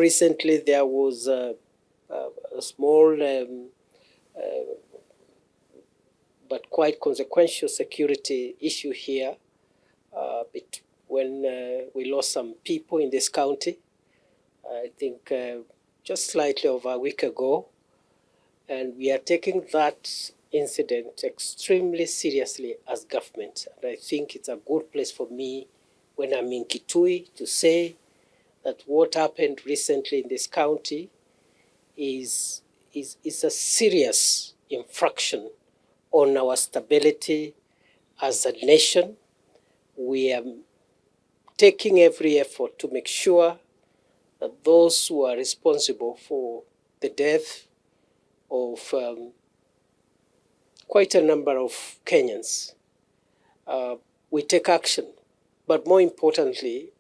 recently there was a small but quite consequential security issue here when we lost some people in this county, I think just slightly over a week ago. And we are taking that incident extremely seriously as government. And I think it's a good place for me when I'm in Kitui to say that what happened recently in this county is a serious infraction on our stability as a nation. We are taking every effort to make sure that those who are responsible for the death of quite a number of Kenyans, we take action. But more importantly,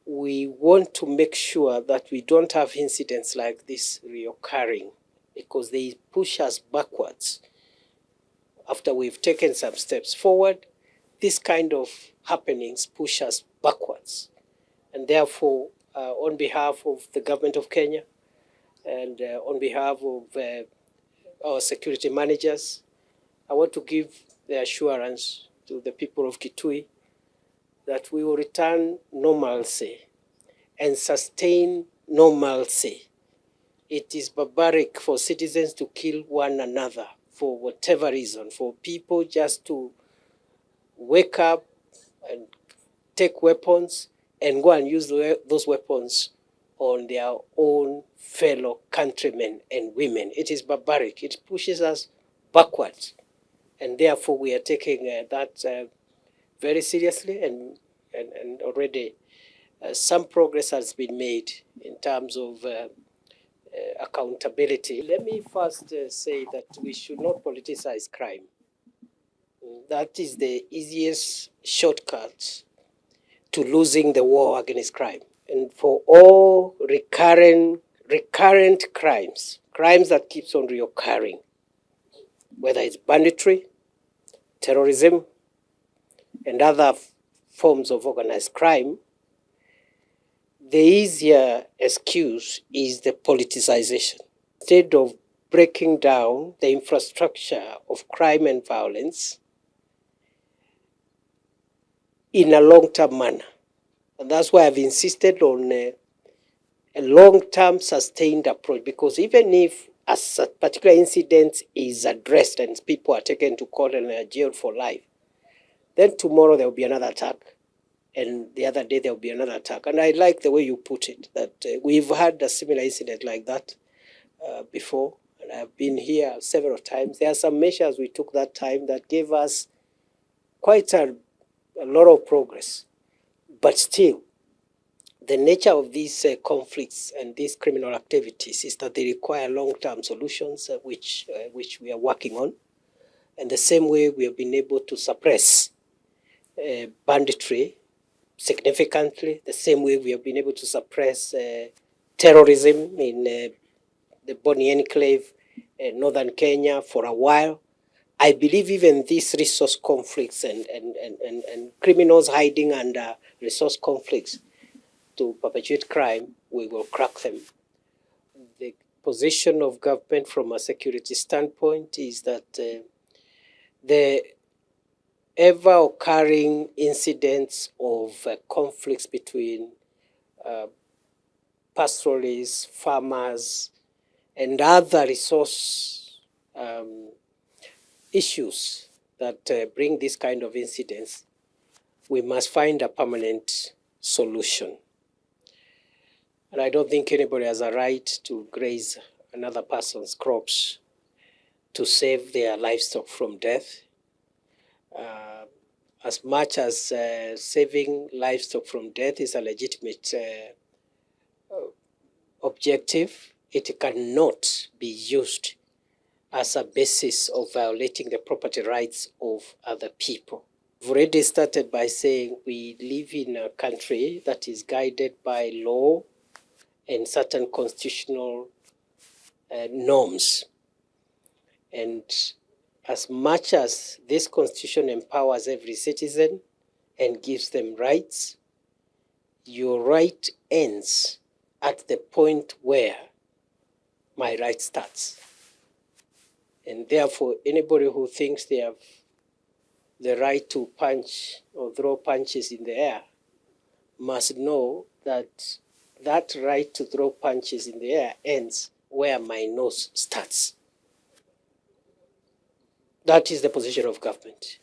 we want to make sure that we don't have incidents like this reoccurring, because they push us backwards. After we've taken some steps forward, this kind of happenings push us backwards. And therefore, on behalf of the government of Kenya and on behalf of our security managers, I want to give the assurance to the people of Kitui that we will return normalcy and sustain normalcy. It is barbaric for citizens to kill one another for whatever reason, for people just to wake up and take weapons and go and use those weapons on their own fellow countrymen and women. It is barbaric. It pushes us backwards. And therefore, we are taking that very seriously, and already some progress has been made in terms of accountability. Let me first say that we should not politicize crime. That is the easiest shortcut to losing the war against crime. And for all recurrent crimes that keeps on reoccurring, whether it's banditry, terrorism, and other forms of organized crime, the easier excuse is the politicization. Instead of breaking down the infrastructure of crime and violence in a long-term manner. And that's why I've insisted on a long-term sustained approach, because even if a particular incident is addressed and people are taken to court and are jailed for life, then tomorrow there will be another attack. And the other day there will be another attack. And I like the way you put it, that we've had a similar incident like that before. And I've been here several times. There are some measures we took that time that gave us quite a lot of progress. But still, the nature of these conflicts and these criminal activities is that they require long-term solutions, which we are working on. And the same way we have been able to suppress banditry significantly, the same way we have been able to suppress terrorism in the Boni Enclave, northern Kenya for a while. I believe even these resource conflicts and criminals hiding under resource conflicts to perpetuate crime, we will crack them. The position of government from a security standpoint is that the ever-occurring incidents of conflicts between pastoralists, farmers, and other resource issues that bring this kind of incidents, we must find a permanent solution. And I don't think anybody has a right to graze another person's crops to save their livestock from death. As much as saving livestock from death is a legitimate objective, it cannot be used as a basis of violating the property rights of other people. We've already started by saying we live in a country that is guided by law and certain constitutional norms. And as much as this constitution empowers every citizen and gives them rights, your right ends at the point where my right starts. And therefore, anybody who thinks they have the right to punch or throw punches in the air must know that that right to throw punches in the air ends where my nose starts. That is the position of government.